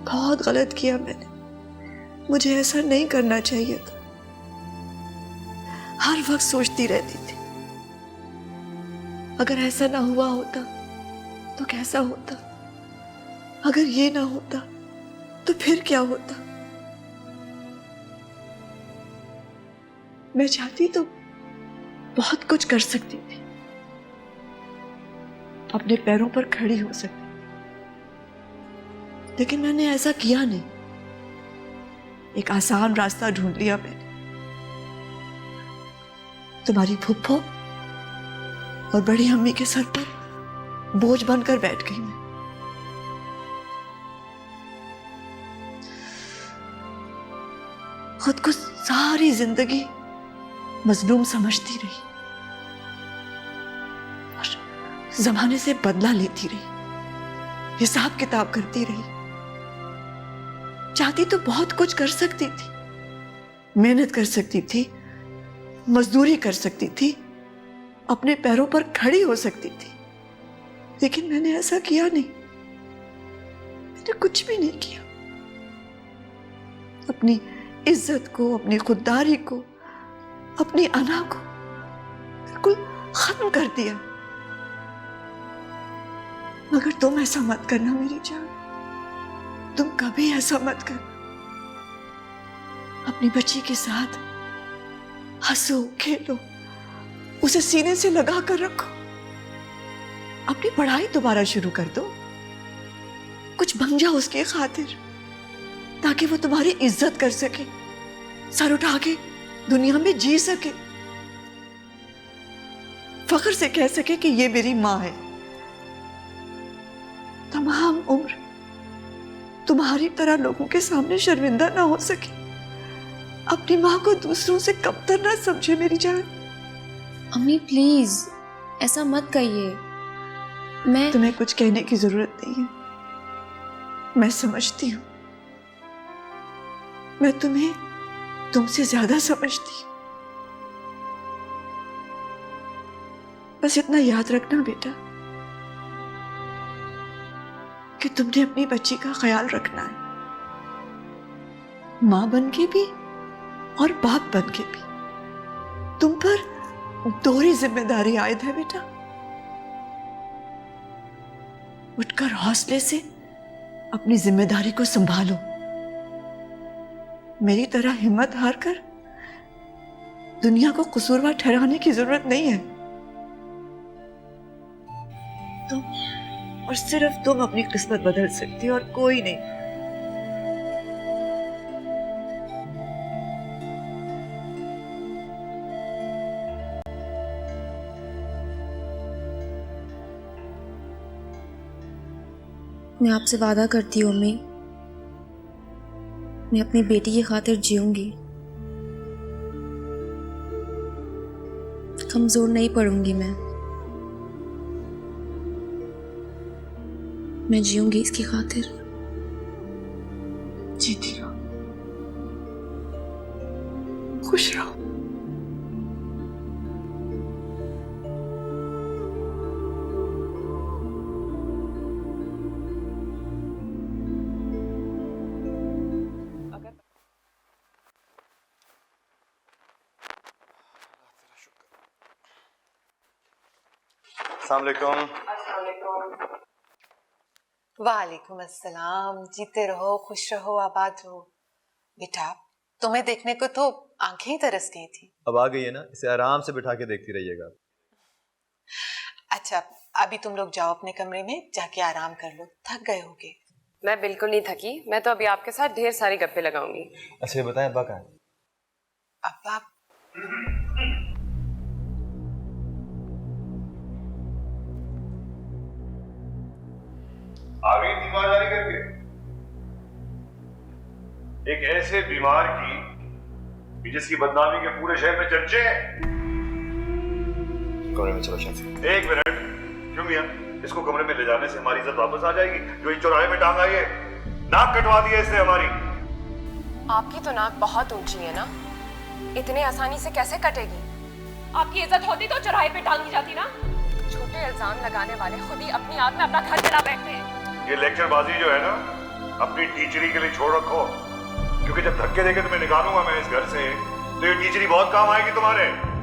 बहुत गलत किया मैंने, मुझे ऐसा नहीं करना चाहिए था। हर वक्त सोचती रहती थी अगर ऐसा ना हुआ होता तो कैसा होता, अगर ये ना होता तो फिर क्या होता। मैं चाहती तो बहुत कुछ कर सकती थी, अपने पैरों पर खड़ी हो सकती, लेकिन मैंने ऐसा किया नहीं। एक आसान रास्ता ढूंढ लिया मैंने। तुम्हारी फुफ्फो और बड़ी अम्मी के सर पर बोझ बनकर बैठ गई मैं। खुद को सारी जिंदगी मजलूम समझती रही और जमाने से बदला लेती रही, हिसाब किताब करती रही। चाहती तो बहुत कुछ कर सकती थी, मेहनत कर सकती थी, मजदूरी कर सकती थी, अपने पैरों पर खड़ी हो सकती थी, लेकिन मैंने ऐसा किया नहीं। मैंने कुछ भी नहीं किया। अपनी इज्जत को, अपनी खुददारी को, अपनी अना को बिल्कुल खत्म कर दिया। मगर तुम ऐसा मत करना मेरी जान, तुम कभी ऐसा मत करना। अपनी बच्ची के साथ हंसो, खेलो, उसे सीने से लगा कर रखो। अपनी पढ़ाई दोबारा शुरू कर दो, कुछ बन जाओ उसकी खातिर, ताकि वो तुम्हारी इज्जत कर सके, सर उठा के दुनिया में जी सके, फख्र से कह सके कि ये मेरी माँ है। तमाम उम्र तुम्हारी तरह लोगों के सामने शर्मिंदा ना हो सके, अपनी माँ को दूसरों से कमतर ना समझे मेरी जान। अम्मी प्लीज ऐसा मत कहिए। मैं तुम्हें कुछ कहने की जरूरत नहीं है, मैं समझती हूँ। मैं तुम्हें तुमसे ज्यादा समझती हूँ। बस इतना याद रखना बेटा कि तुमने अपनी बच्ची का ख्याल रखना है, माँ बन के भी और बाप बन के भी। तुम पर दोहरी जिम्मेदारी आयद है बेटा। उठकर हौसले से अपनी जिम्मेदारी को संभालो। मेरी तरह हिम्मत हार कर दुनिया को कसूरवार ठहराने की जरूरत नहीं है। तुम और सिर्फ तुम अपनी किस्मत बदल सकती हो और कोई नहीं। मैं आपसे वादा करती हूँ अम्मी, मैं अपनी बेटी की खातिर जीऊंगी, कमजोर नहीं पड़ूंगी। मैं जीऊंगी इसकी खातिर। जीती रहो, खुश रहो। वालेकुम अस्सलाम। जीते रहो, खुश रहो, आबाद रहो। बेटा तुम्हें देखने को तो आंखें ही तरस गई थी। अब आ गई है ना, इसे आराम से बिठा के देखती रहिएगा। अच्छा अभी तुम लोग जाओ अपने कमरे में, जाके आराम कर लो, थक गए होगे। मैं बिल्कुल नहीं थकी, मैं तो अभी आपके साथ ढेर सारी गप्पे लगाऊंगी। अच्छा ये बताएं अब्बा कहाँ है? अब्बा आ गई तीमारदारी करके। एक ऐसे बीमार की जिसकी बदनामी के पूरे शहर में चर्चे हैं। कमरे में चलो शादी। एक मिनट, क्यों मियां? इसको कमरे में ले जाने से हमारी इज्जत वापस आ जाएगी? जो इन चौराहे में टांग आई है, नाक कटवा दी है इसने हमारी। आपकी तो नाक बहुत ऊंची है ना, इतने आसानी से कैसे कटेगी? आपकी इज्जत होती तो चौराहे पे टांगी जाती ना। झूठे इल्जाम लगाने वाले खुद ही अपनी आग में अपना घर जला बैठते हैं। ये लेक्चरबाजी जो है ना, अपनी टीचरी के लिए छोड़ रखो, क्योंकि जब धक्के देके तुम्हें निकालूंगा मैं इस घर से तो ये टीचरी बहुत काम आएगी तुम्हारे।